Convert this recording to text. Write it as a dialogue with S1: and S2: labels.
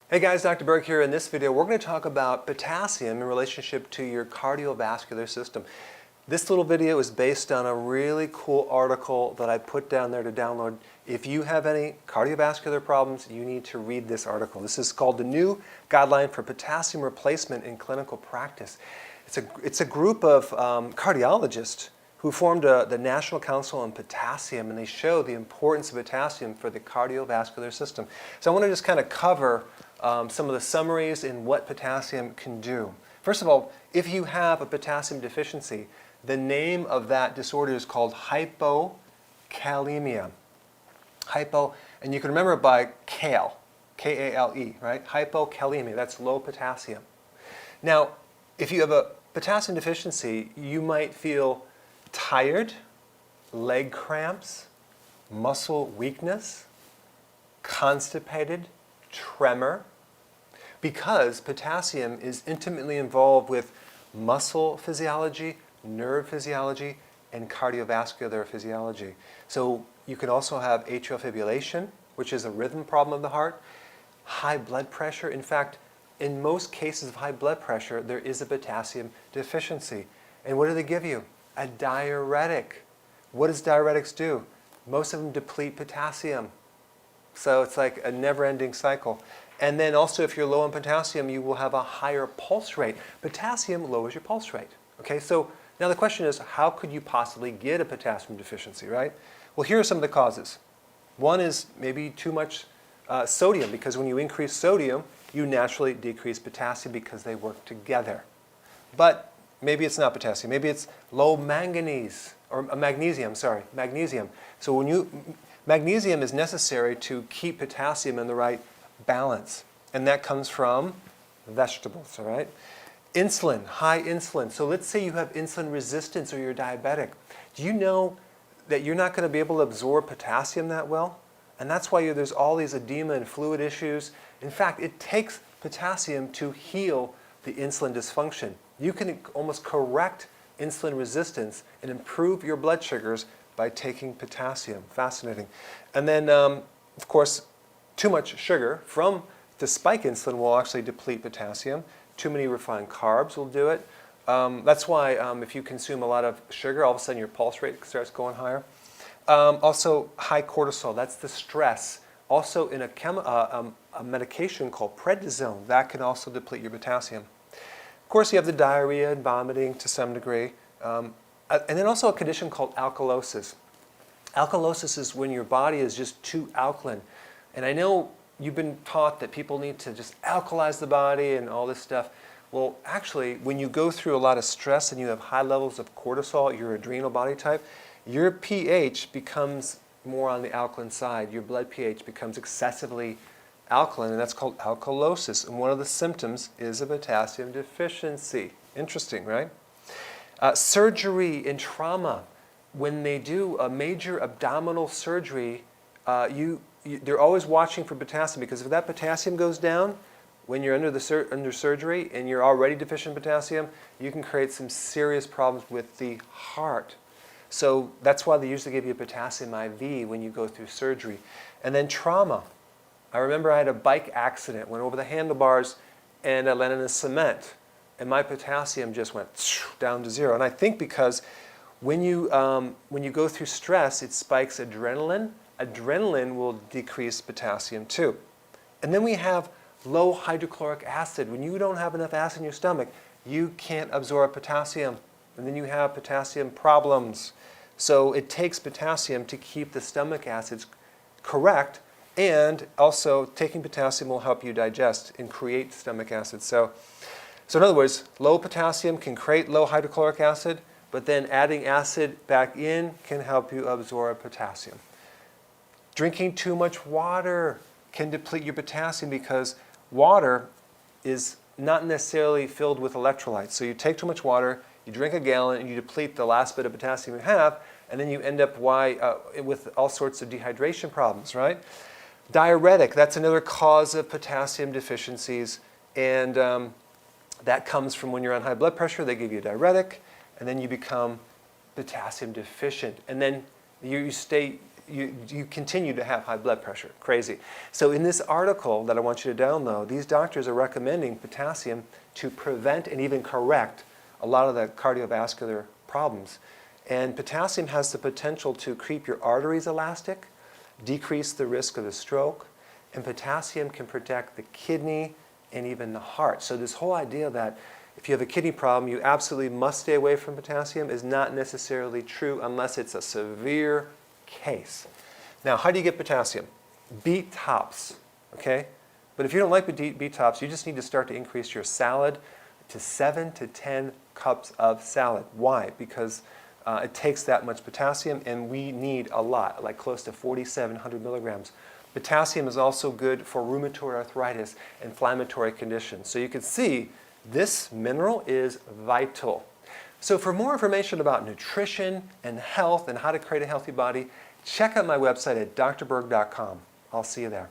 S1: Hey guys, Dr. Berg here. In this video, we're going to talk about potassium in relationship to your cardiovascular system. This little video is based on a really cool article that I put down there to download. If you have any cardiovascular problems, you need to read this article. This is called the New Guideline for Potassium Replacement in Clinical Practice. It's a group of cardiologists who formed the National Council on Potassium, and they show the importance of potassium for the cardiovascular system. So I want to just kind of cover some of the summaries in what potassium can do. First of all, if you have a potassium deficiency, the name of that disorder is called hypokalemia. And you can remember it by kale, K-A-L-E, right? Hypokalemia, that's low potassium. Now, if you have a potassium deficiency, you might feel tired, leg cramps, muscle weakness, constipated, tremor, because potassium is intimately involved with muscle physiology, nerve physiology, and cardiovascular physiology. So you can also have atrial fibrillation, which is a rhythm problem of the heart, high blood pressure. In fact, in most cases of high blood pressure, there is a potassium deficiency. And what do they give you? A diuretic. What does diuretics do? Most of them deplete potassium. So it's like a never-ending cycle. And then also, if you're low on potassium, you will have a higher pulse rate. Potassium lowers your pulse rate. Okay, so now the question is, how could you possibly get a potassium deficiency, right? Well, here are some of the causes. One is maybe too much sodium, because when you increase sodium, you naturally decrease potassium because they work together. But maybe it's not potassium. Maybe it's low manganese, or magnesium, sorry, magnesium. So magnesium is necessary to keep potassium in the right balance. And that comes from vegetables, all right? Insulin, high insulin. So let's say you have insulin resistance or you're diabetic. Do you know that you're not going to be able to absorb potassium that well? And that's why there's all these edema and fluid issues. In fact, it takes potassium to heal the insulin dysfunction. You can almost correct insulin resistance and improve your blood sugars by taking potassium. Fascinating. And then, of course, too much sugar to spike insulin will actually deplete potassium. Too many refined carbs will do it. That's why if you consume a lot of sugar, all of a sudden your pulse rate starts going higher. Also, high cortisol, that's the stress. Also, in a medication called prednisone, that can also deplete your potassium. Of course, you have the diarrhea and vomiting to some degree. And then also a condition called alkalosis. Alkalosis is when your body is just too alkaline. And I know you've been taught that people need to just alkalize the body and all this stuff. Well, actually, when you go through a lot of stress and you have high levels of cortisol, your adrenal body type, your pH becomes more on the alkaline side. Your blood pH becomes excessively alkaline, and that's called alkalosis. And one of the symptoms is a potassium deficiency. Interesting, right? Surgery and trauma. When they do a major abdominal surgery, they're always watching for potassium, because if that potassium goes down when you're under surgery and you're already deficient in potassium, you can create some serious problems with the heart. So that's why they usually give you a potassium IV when you go through surgery. And then trauma. I remember I had a bike accident, went over the handlebars, and I landed in the cement, and my potassium just went down to zero. And I think because when you go through stress, it spikes adrenaline. Adrenaline will decrease potassium too. And then we have low hydrochloric acid. When you don't have enough acid in your stomach, you can't absorb potassium, and then you have potassium problems. So it takes potassium to keep the stomach acids correct, and also taking potassium will help you digest and create stomach acid. So in other words, low potassium can create low hydrochloric acid, but then adding acid back in can help you absorb potassium. Drinking too much water can deplete your potassium, because water is not necessarily filled with electrolytes. So you take too much water, you drink a gallon, and you deplete the last bit of potassium you have, and then you end up with all sorts of dehydration problems, right? Diuretic, that's another cause of potassium deficiencies, and that comes from when you're on high blood pressure, they give you a diuretic, and then you become potassium deficient. And then you stay you continue to have high blood pressure. Crazy. So in this article that I want you to download, these doctors are recommending potassium to prevent and even correct a lot of the cardiovascular problems. And potassium has the potential to keep your arteries elastic, decrease the risk of a stroke, and potassium can protect the kidney and even the heart. So this whole idea that if you have a kidney problem, you absolutely must stay away from potassium is not necessarily true unless it's a severe case. Now, how do you get potassium? Beet tops, okay? But if you don't like beet tops, you just need to start to increase your salad to 7 to 10 cups of salad. Why? Because it takes that much potassium, and we need a lot, like close to 4,700 milligrams. Potassium is also good for rheumatoid arthritis, inflammatory conditions. So you can see this mineral is vital. So for more information about nutrition and health and how to create a healthy body, check out my website at drberg.com. I'll see you there.